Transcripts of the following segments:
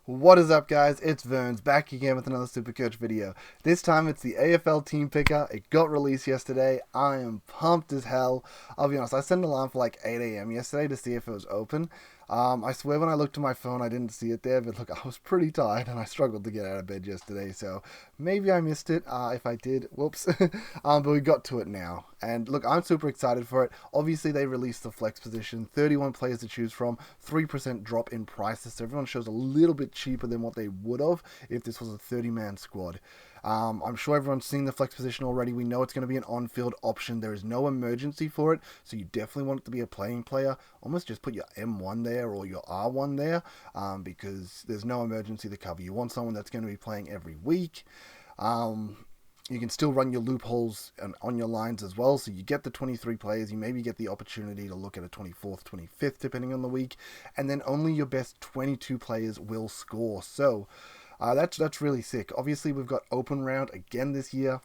What is up, guys? It's Verns back again with another Supercoach video. This time it's the AFL Team Picker. It got released yesterday. I am pumped as hell. I'll be honest, I set an alarm for like 8 a.m. yesterday to see if it was open. I swear when I looked at my phone I didn't see it there, but look, I was pretty tired and I struggled to get out of bed yesterday, so maybe I missed it. If I did, whoops. But we got to it now. And look, I'm super excited for it. Obviously, they released the flex position, 31 players to choose from, 3% drop in prices, so everyone shows a little bit cheaper than what they would have if this was a 30-man squad. I'm sure everyone's seen the flex position already. We know it's going to be an on-field option. There is no emergency for it, so you definitely want it to be a playing player. Almost just put your M1 there or your R1 there, because there's no emergency to cover. You want someone that's going to be playing every week. You can still run your loopholes on your lines as well. So you get the 23 players. You maybe get the opportunity to look at a 24th, 25th, depending on the week. And then only your best 22 players will score. So that's really sick. Obviously, we've got open round again this year.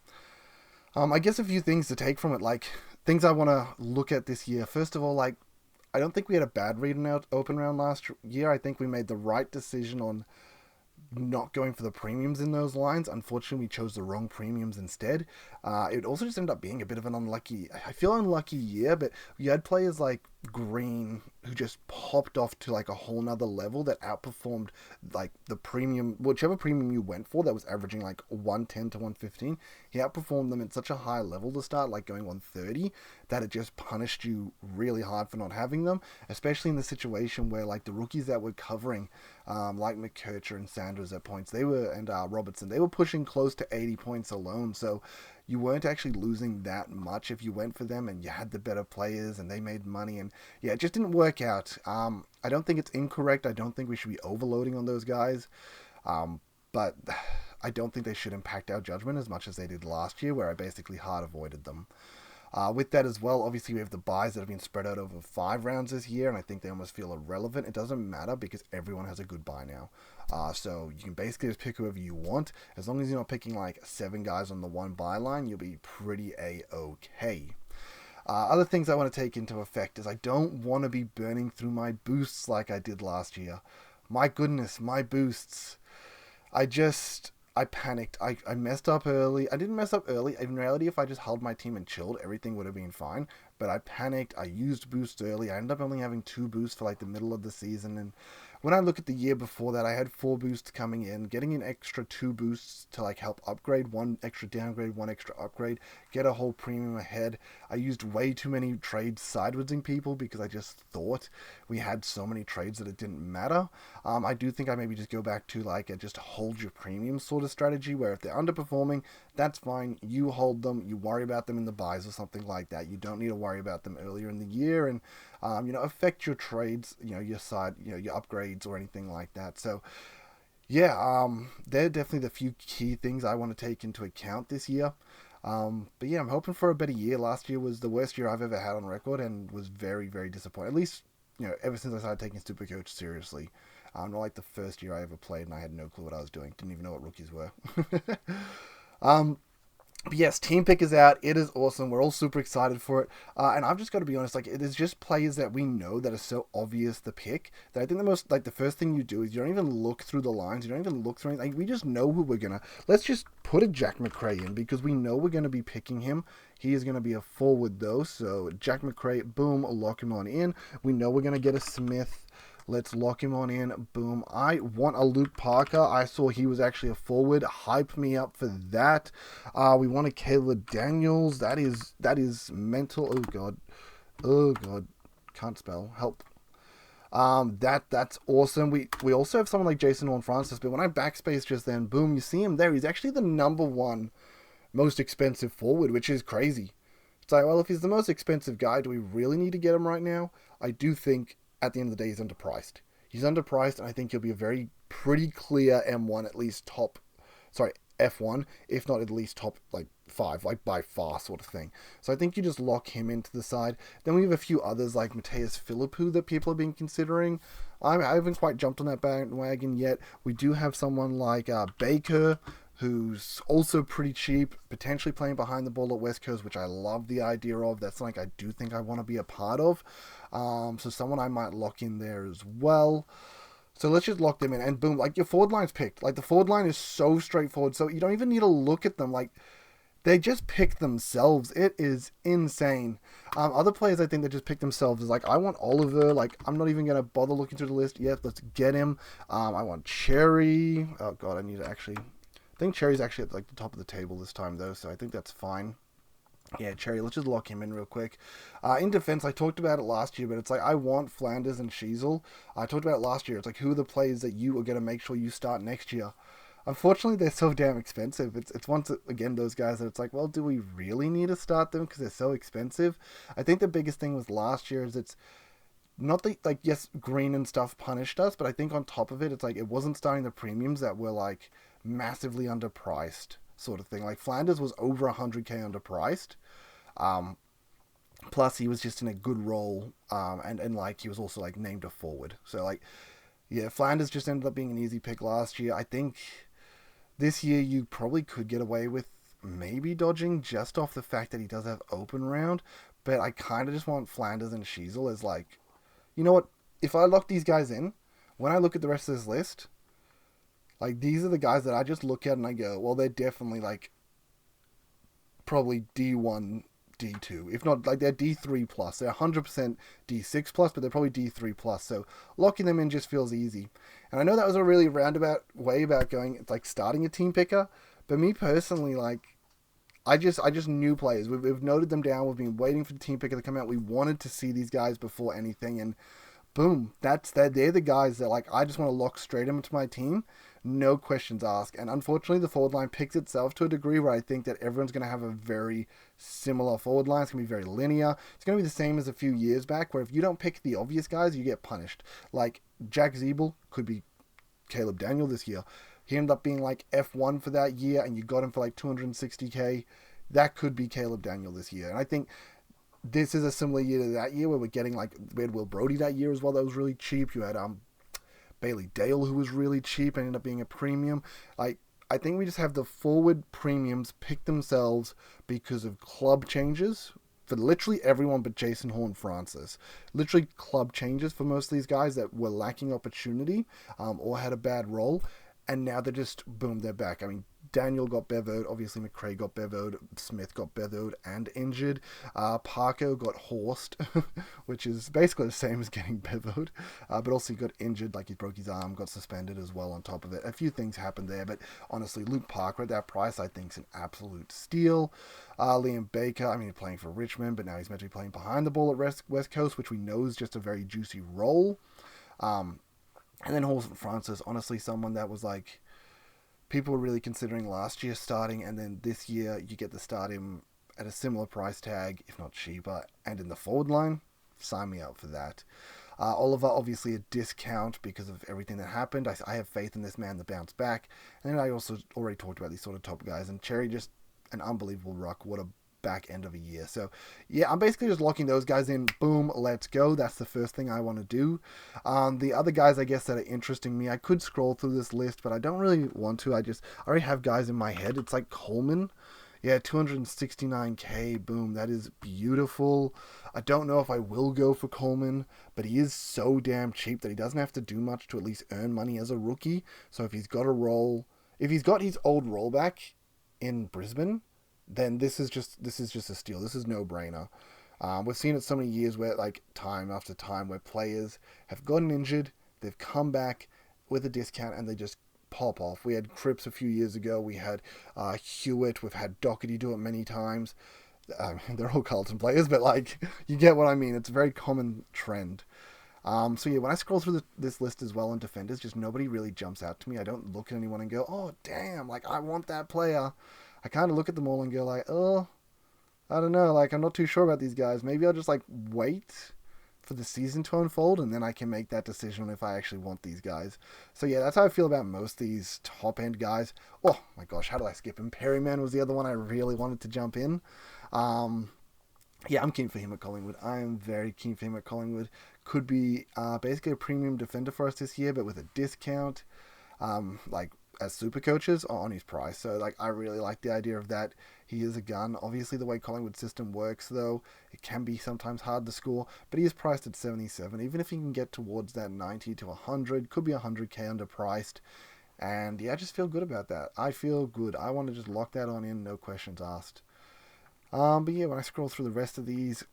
I guess a few things to take from it, like things I want to look at this year. First of all, like, I don't think we had a bad read in our open round last year. I think we made the right decision on not going for the premiums in those lines. Unfortunately, we chose the wrong premiums instead. It also just ended up being a bit of an I feel unlucky year, but we had players like Green who just popped off to like a whole nother level that outperformed like the premium, whichever premium you went for that was averaging like 110 to 115. He outperformed them at such a high level to start, like going 130, that it just punished you really hard for not having them, especially in the situation where like the rookies that we're covering, like McKercher and Sanders at points, and Robertson, they were pushing close to 80 points alone. So you weren't actually losing that much if you went for them and you had the better players and they made money. And yeah, it just didn't work out. I don't think it's incorrect. I don't think we should be overloading on those guys. But I don't think they should impact our judgment as much as they did last year, where I basically hard avoided them. With that as well, obviously we have the buys that have been spread out over 5 rounds this year, and I think they almost feel irrelevant. It doesn't matter because everyone has a good buy now. So you can basically just pick whoever you want. As long as you're not picking like 7 guys on the one buy line, you'll be pretty A-okay. Other things I want to take into effect is I don't want to be burning through my boosts like I did last year. My goodness, my boosts. I panicked. I messed up early. I didn't mess up early. In reality, if I just held my team and chilled, everything would have been fine. But I panicked. I used boosts early. I ended up only having 2 boosts for like the middle of the season. And when I look at the year before that, I had 4 boosts coming in. Getting an extra 2 boosts to like help upgrade, 1 extra downgrade, 1 extra upgrade, get a whole premium ahead. I used way too many trades sidewaysing people because I just thought we had so many trades that it didn't matter. I do think I maybe just go back to like a just hold your premium sort of strategy, where if they're underperforming, that's fine. You hold them. You worry about them in the buys or something like that. You don't need to worry about them earlier in the year, and affect your trades, your side, your upgrades or anything like that. So yeah, they're definitely the few key things I want to take into account this year. But yeah, I'm hoping for a better year. Last year was the worst year I've ever had on record and was very, very disappointed. At least, ever since I started taking Supercoach seriously. Not like the first year I ever played and I had no clue what I was doing. Didn't even know what rookies were. But yes, Team Pick is out. It is awesome. We're all super excited for it. And I've just got to be honest, like, it is just players that we know that are so obvious to pick that I think the first thing you do is you don't even look through the lines. You don't even look through anything. Like, we just know who we're going to. Let's just put a Jack McRae in because we know we're going to be picking him. He is going to be a forward, though. So, Jack McRae, boom, lock him on in. We know we're going to get a Smith. Let's lock him on in. Boom. I want a Luke Parker. I saw he was actually a forward. Hype me up for that. We want a Caleb Daniels. That is mental. Oh god. Oh god. Can't spell. Help. That's awesome. We also have someone like Jason Horn-Francis, but when I backspace just then, boom, you see him there. He's actually the number 1 most expensive forward, which is crazy. It's like, well, if he's the most expensive guy, do we really need to get him right now? I do think at the end of the day, he's underpriced. He's underpriced, and I think he'll be a pretty clear M1, at least F1, if not at least top, like, 5, like, by far sort of thing. So I think you just lock him into the side. Then we have a few others, like Mateus Philippou, that people have been considering. I haven't quite jumped on that bandwagon yet. We do have someone like Baker, who's also pretty cheap, potentially playing behind the ball at West Coast, which I love the idea of. That's something I do think I want to be a part of. So someone I might lock in there as well. So let's just lock them in, and boom, like your forward line's picked. Like the forward line is so straightforward, so you don't even need to look at them. Like they just pick themselves. It is insane. Other players I think that just pick themselves is like I want Oliver. Like I'm not even gonna bother looking through the list. Yep, let's get him. I want Cherry. Oh god, I need to actually. I think Cherry's actually at like the top of the table this time though, so I think that's fine. Yeah, Cherry, let's just lock him in real quick. In defense, I talked about it last year, but it's like I want Flanders and Sheasel. I talked about it last year. It's like who are the players that you are going to make sure you start next year? Unfortunately, they're so damn expensive. It's once again those guys that it's like, well, do we really need to start them because they're so expensive? I think the biggest thing with last year is it's not the like yes, green and stuff punished us, but I think on top of it, it's like it wasn't starting the premiums that were like massively underpriced sort of thing. Like Flanders was over 100k underpriced. Um, Plus he was just in a good role, and like he was also like named a forward. So like yeah, Flanders just ended up being an easy pick last year. I think this year you probably could get away with maybe dodging just off the fact that he does have open round, but I kind of just want Flanders and Sheasel as like, you know what? If I lock these guys in, when I look at the rest of this list, like these are the guys that I just look at and I go, well, they're definitely like probably D1, D2. If not, like they're D3 plus. They're 100% D6 plus, but they're probably D3 plus. So locking them in just feels easy. And I know that was a really roundabout way about going, it's like starting a team picker. But me personally, like I just knew players. We've noted them down. We've been waiting for the team picker to come out. We wanted to see these guys before anything, and boom, that's that. They're the guys that like I just want to lock straight into my team, no questions asked. And unfortunately, the forward line picks itself to a degree where I think that everyone's going to have a very similar forward line. It's going to be very linear. It's going to be the same as a few years back, where if you don't pick the obvious guys, you get punished. Like Jack Zeeble could be Caleb Daniel this year. He ended up being like F1 for that year, and you got him for like 260k. That could be Caleb Daniel this year. And I think this is a similar year to that year where we're getting like we had Will Brody that year as well. That was really cheap. You had Bailey Dale who was really cheap and ended up being a premium. Like I think we just have the forward premiums pick themselves because of club changes for literally everyone but Jason Horn Francis. Literally club changes for most of these guys that were lacking opportunity, or had a bad role, and now they're just boom, they're back. I mean, Daniel got bevoed, obviously McRae got bevoed, Smith got bevoed and injured. Parker got horsed, which is basically the same as getting bevoed, but also he got injured, like he broke his arm, got suspended as well on top of it. A few things happened there, but honestly, Luke Parker at that price I think is an absolute steal. Liam Baker, I mean, he's playing for Richmond, but now he's meant to be playing behind the ball at West Coast, which we know is just a very juicy role. And then Horse Francis, honestly, someone that was like, people were really considering last year starting, and then this year you get to start him at a similar price tag, if not cheaper, and in the forward line. Sign me up for that. Oliver, obviously a discount because of everything that happened. I have faith in this man to bounce back. And then I also already talked about these sort of top guys. And Cherry, just an unbelievable ruck. What a back end of a year. So yeah, I'm basically just locking those guys in. Boom, let's go. That's the first thing I want to do. The other guys, I guess, that are interesting me, I could scroll through this list, but I don't really want to. I already have guys in my head. It's like Coleman. Yeah, 269k. Boom, that is beautiful. I don't know if I will go for Coleman, but he is so damn cheap that he doesn't have to do much to at least earn money as a rookie. So if he's got a role, if he's got his old role back in Brisbane, then this is just a steal. This is no brainer. We've seen it so many years where like time after time where players have gotten injured, they've come back with a discount and they just pop off. We had Cripps a few years ago. We had Hewitt. We've had Doherty do it many times. They're all Carlton players, but like you get what I mean. It's a very common trend. So yeah, when I scroll through this list as well on defenders, just nobody really jumps out to me. I don't look at anyone and go, oh damn, like I want that player. I kind of look at them all and go like, oh, I don't know, like I'm not too sure about these guys. Maybe I'll just like wait for the season to unfold and then I can make that decision if I actually want these guys. So yeah, that's how I feel about most of these top end guys. Oh my gosh, how did I skip him? Perryman was the other one I really wanted to jump in. Yeah, I'm keen for him at Collingwood. I am very keen for him at Collingwood. Could be basically a premium defender for us this year, but with a discount. Like as super coaches are on his price. So like I really like the idea of that. He is a gun. Obviously the way Collingwood system works though, it can be sometimes hard to score, but he is priced at 77. Even if he can get towards that 90 to 100, could be 100k underpriced. And yeah, I just feel good about that. I feel good. I want to just lock that on in, no questions asked. But yeah, when I scroll through the rest of these,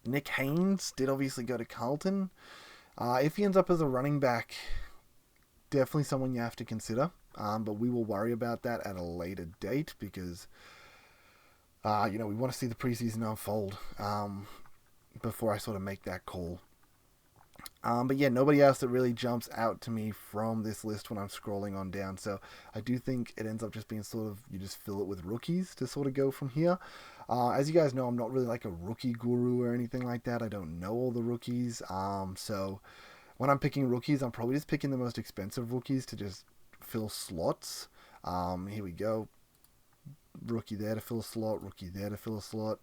Nick Haynes did obviously go to Carlton. If he ends up as a running back, definitely someone you have to consider. But we will worry about that at a later date because, we want to see the preseason unfold before I sort of make that call. But yeah, nobody else that really jumps out to me from this list when I'm scrolling on down. So I do think it ends up just being sort of, you just fill it with rookies to sort of go from here. As you guys know, I'm not really like a rookie guru or anything like that. I don't know all the rookies. So when I'm picking rookies, I'm probably just picking the most expensive rookies to just fill slots. Here we go. Rookie there to fill a slot. Rookie there to fill a slot.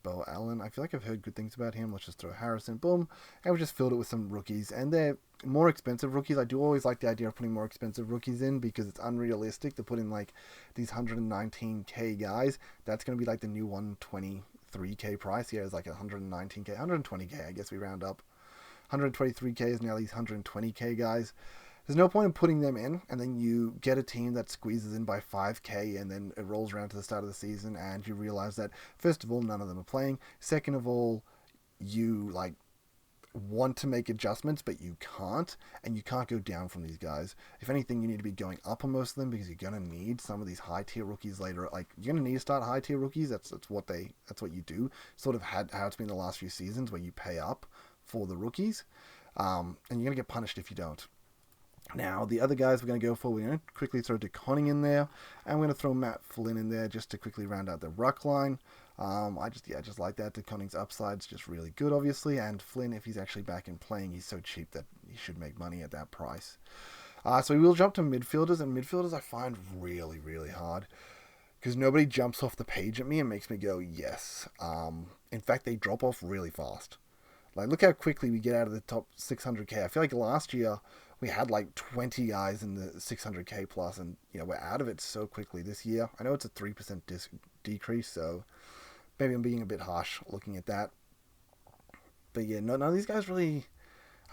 Bo Allen. I feel like I've heard good things about him. Let's just throw Harrison. Boom. And we just filled it with some rookies. And they're more expensive rookies. I do always like the idea of putting more expensive rookies in because it's unrealistic to put in like these 119k guys. That's going to be like the new 123k price. Yeah, it's like 119k, 120k, I guess we round up. 123k is now these 120k guys. There's no point in putting them in, and then you get a team that squeezes in by 5k, and then it rolls around to the start of the season, and you realize that, first of all, none of them are playing. Second of all, you, want to make adjustments, but you can't, and you can't go down from these guys. If anything, you need to be going up on most of them, because you're going to need some of these high-tier rookies later. You're going to need to start high-tier rookies. That's what you do. Sort of how it's been the last few seasons, where you pay up for the rookies, and you're going to get punished if you don't. Now, the other guys we're going to go for, we're going to quickly throw DeConning in there, and we're going to throw Matt Flynn in there just to quickly round out the ruck line. I just like that. DeConning's upside's just really good, obviously, and Flynn, if he's actually back in playing, he's so cheap that he should make money at that price. So we will jump to midfielders, and midfielders I find really, really hard, because nobody jumps off the page at me and makes me go, yes. In fact, they drop off really fast. Look how quickly we get out of the top 600k. I feel like last year we had 20 guys in the 600k plus, and we're out of it so quickly this year. I know it's a 3% decrease, so maybe I'm being a bit harsh looking at that. But yeah, none of these guys really.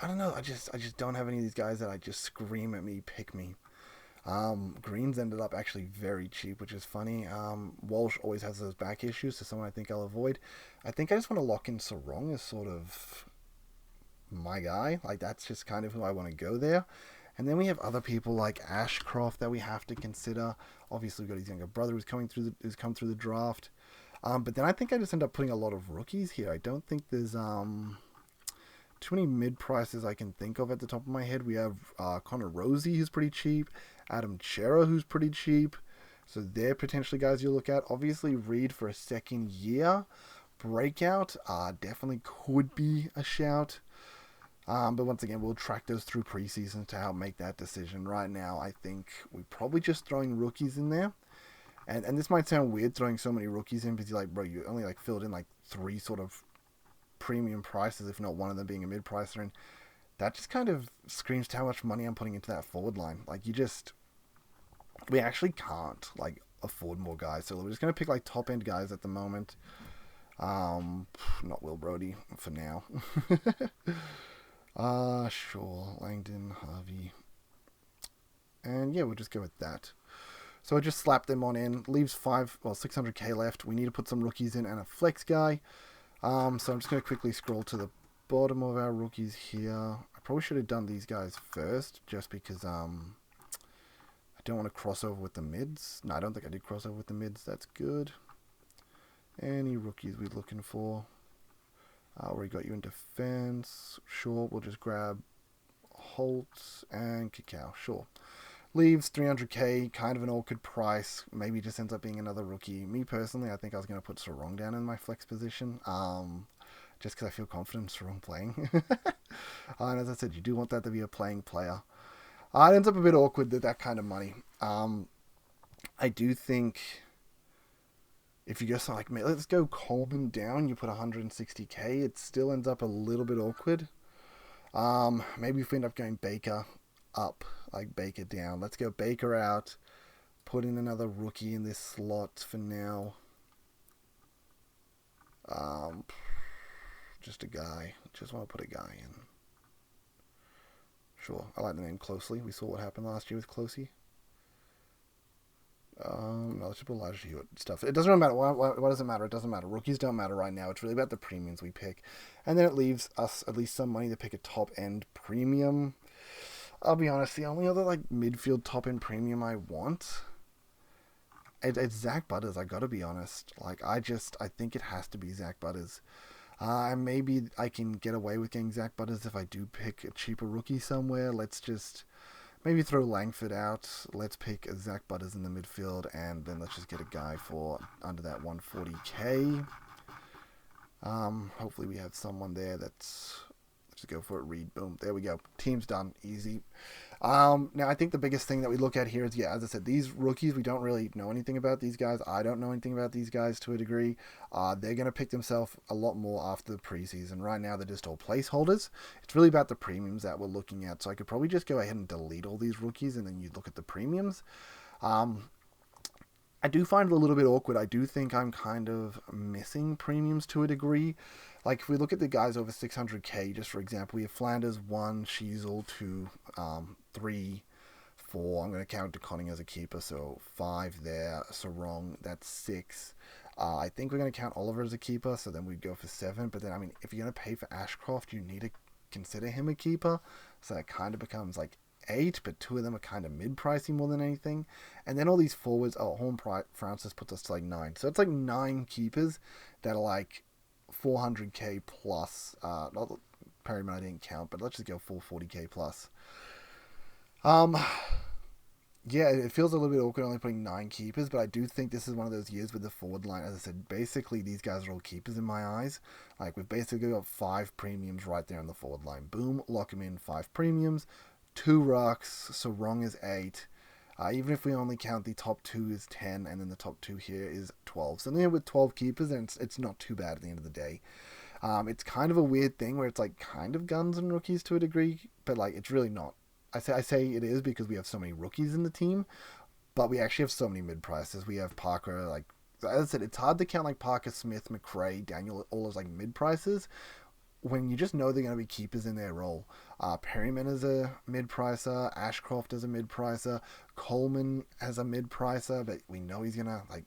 I don't know. I just don't have any of these guys that I just scream at me, pick me. Greens ended up actually very cheap, which is funny. Walsh always has those back issues, so someone I think I'll avoid. I think I just want to lock in Sarong as sort of my guy. That's just kind of who I want to go there. And then we have other people like Ashcroft that we have to consider. Obviously, we've got his younger brother who's come through the draft. But then I think I just end up putting a lot of rookies here. I don't think there's too many mid prices I can think of at the top of my head. We have Connor Rosie, who's pretty cheap. Adam Chera, who's pretty cheap. So they're potentially guys you look at. Obviously, Reed for a second year breakout definitely could be a shout. But once again, we'll track those through preseason to help make that decision. Right now, I think we're probably just throwing rookies in there. And this might sound weird throwing so many rookies in because you only filled in 3 sort of premium prices, if not one of them being a mid-pricer, and that just kind of screams to how much money I'm putting into that forward line. We actually can't afford more guys, so we're just going to pick top-end guys at the moment. Not Will Brody for now. Sure, Langdon, Harvey, and yeah, we'll just go with that. So I just slapped them on in, leaves 600k left. We need to put some rookies in and a flex guy. So I'm just going to quickly scroll to the bottom of our rookies here. I probably should have done these guys first, just because I don't want to cross over with the mids. No, I don't think I did cross over with the mids. That's good. Any rookies we're looking for? We got you in defense. Sure, we'll just grab Holtz and Cacao. Sure. Leaves 300k, kind of an awkward price. Maybe just ends up being another rookie. Me personally, I think I was going to put Sarong down in my flex position, just because I feel confident in Sarong playing. And as I said, you do want that to be a playing player. It ends up a bit awkward that kind of money. I do think if you go something let's go Coleman down, you put 160k, it still ends up a little bit awkward. Maybe if we end up going Baker up, like Baker down. Let's go Baker out. Put in another rookie in this slot for now. Just a guy. Just want to put a guy in. Sure, I like the name Closely. We saw what happened last year with Closey. No, let's just put Elijah Hewitt stuff. It doesn't really matter. What does it matter? It doesn't matter. Rookies don't matter right now. It's really about the premiums we pick. And then it leaves us at least some money to pick a top-end premium. I'll be honest, the only other like midfield top-end premium I want, it's Zach Butters. I gotta be honest. Like, I think it has to be Zach Butters. Maybe I can get away with getting Zach Butters if I do pick a cheaper rookie somewhere. Let's just maybe throw Langford out. Let's pick Zach Butters in the midfield, and then let's just get a guy for under that 140k. Hopefully we have someone there that's... Let's just go for it. Read. Boom. There we go. Team's done. Easy. Now, I think the biggest thing that we look at here is, yeah, as I said, these rookies, we don't really know anything about these guys. I don't know anything about these guys to a degree. They're going to pick themselves a lot more after the preseason. Right now, they're just all placeholders. It's really about the premiums that we're looking at. So I could probably just go ahead and delete all these rookies, and then you look at the premiums. I do find it a little bit awkward. I do think I'm kind of missing premiums to a degree. Like, if we look at the guys over 600k, just for example, we have Flanders 1, Sheasel 2, 3, 4. I'm going to count DeConning as a keeper, so 5 there. Sarong, that's 6. I think we're going to count Oliver as a keeper, so then we'd go for 7. But then, I mean, if you're going to pay for Ashcroft, you need to consider him a keeper. So that kind of becomes like 8, but 2 of them are kind of mid-pricey more than anything. And then all these forwards, Horn Francis puts us to like 9. So it's like 9 keepers that are like 400k plus. Not Perryman I didn't count, but let's just go 440k plus. Yeah, it feels a little bit awkward only putting 9 keepers, but I do think this is one of those years with the forward line. As I said, basically these guys are all keepers in my eyes. Like, we've basically got 5 premiums right there on the forward line. Boom, lock them in, 5 premiums, 2 rucks, so wrong is 8. Even if we only count the top 2 is 10, and then the top 2 here is 12. So then with 12 keepers, and it's not too bad at the end of the day. It's kind of a weird thing where it's like kind of guns and rookies to a degree, but like it's really not. I say it is because we have so many rookies in the team, but we actually have so many mid-prices. We have Parker, like, as I said, it's hard to count like Parker, Smith, McRae, Daniel, all those like mid-prices, when you just know they're going to be keepers in their role. Perryman is a mid-pricer, Ashcroft is a mid-pricer, Coleman as a mid-pricer, but we know he's going to, like,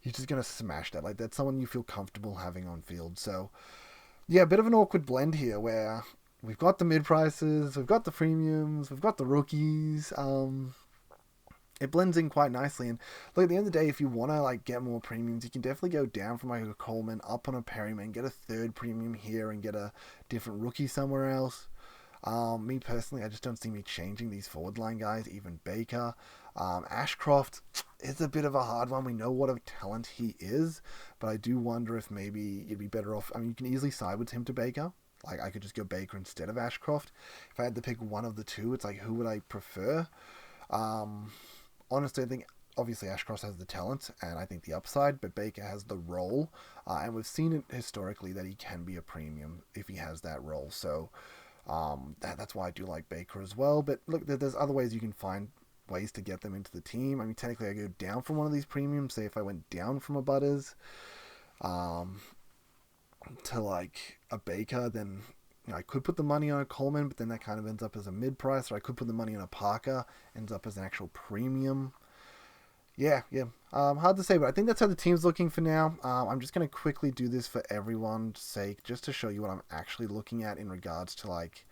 he's just going to smash that. Like, that's someone you feel comfortable having on field. So, yeah, a bit of an awkward blend here where we've got the mid-prices, we've got the premiums, we've got the rookies. It blends in quite nicely. And look, at the end of the day, if you want to like get more premiums, you can definitely go down from like a Coleman up on a Perryman, get a 3rd premium here, and get a different rookie somewhere else. Me personally, I just don't see me changing these forward line guys, even Baker. Ashcroft is a bit of a hard one. We know what a talent he is, but I do wonder if maybe you'd be better off. I mean, you can easily side with him to Baker. Like, I could just go Baker instead of Ashcroft. If I had to pick one of the two, it's like, who would I prefer? Honestly, I think obviously Ashcroft has the talent and I think the upside, but Baker has the role, and we've seen it historically that he can be a premium if he has that role. So that's why I do like Baker as well. But look, there's other ways you can find ways to get them into the team. I mean, technically I go down from one of these premiums. Say if I went down from a Butters to like a Baker, then I could put the money on a Coleman, but then that kind of ends up as a mid-price. Or I could put the money on a Parker, ends up as an actual premium. Yeah. Hard to say, but I think that's how the team's looking for now. I'm just going to quickly do this for everyone's sake, just to show you what I'm actually looking at in regards to, like,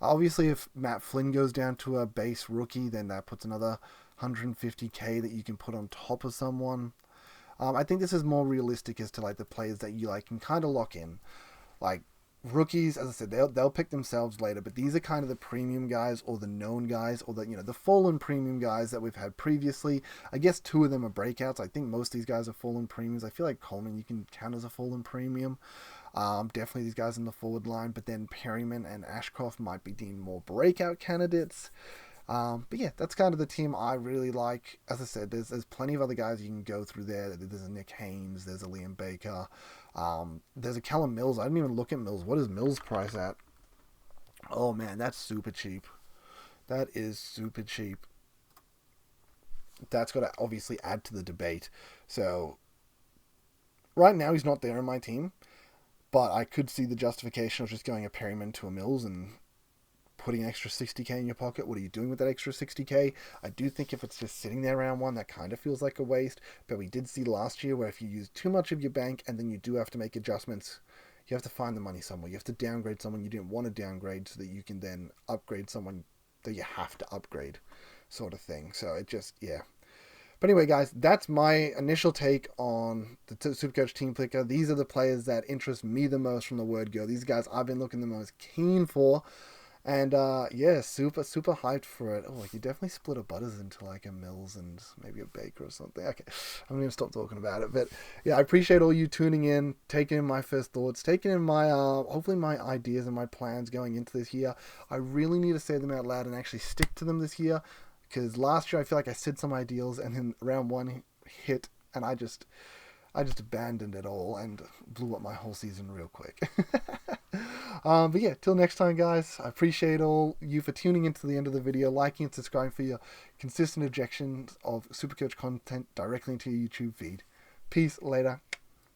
obviously if Matt Flynn goes down to a base rookie, then that puts another 150k that you can put on top of someone. I think this is more realistic as to, like, the players that you, like, can kind of lock in. Like, rookies, as I said, they'll pick themselves later, but these are kind of the premium guys or the known guys or the fallen premium guys that we've had previously. I guess 2 of them are breakouts. I think most of these guys are fallen premiums. I feel like Coleman you can count as a fallen premium. Definitely these guys in the forward line, but then Perryman and Ashcroft might be deemed more breakout candidates. But yeah, that's kind of the team I really like. As I said, there's plenty of other guys you can go through there. There's a Nick Haynes, there's a Liam Baker, there's a Callum Mills. I didn't even look at Mills. What is Mills' price at? Oh man, that's super cheap. That is super cheap. That's got to obviously add to the debate. So right now he's not there in my team, but I could see the justification of just going a Perryman to a Mills and putting an extra 60k in your pocket. What are you doing with that extra 60k? I do think if it's just sitting there round one, that kind of feels like a waste. But we did see last year where if you use too much of your bank and then you do have to make adjustments, you have to find the money somewhere. You have to downgrade someone you didn't want to downgrade so that you can then upgrade someone that you have to upgrade, sort of thing. So it just, yeah. But anyway, guys, that's my initial take on the Supercoach Team Picker. These are the players that interest me the most from the word go. These guys I've been looking the most keen for. And yeah, super hyped for it. Oh, you definitely split a Butters into like a Mills and maybe a Baker or something. Okay, I'm gonna stop talking about it. But yeah, I appreciate all you tuning in, taking in my first thoughts, taking in my hopefully my ideas and my plans going into this year. I really need to say them out loud and actually stick to them this year, because last year I feel like I said some ideals and then round one hit and I just abandoned it all and blew up my whole season real quick. But yeah, till next time, guys. I appreciate all you for tuning into the end of the video, liking and subscribing for your consistent injections of Supercoach content directly into your YouTube feed. Peace, later.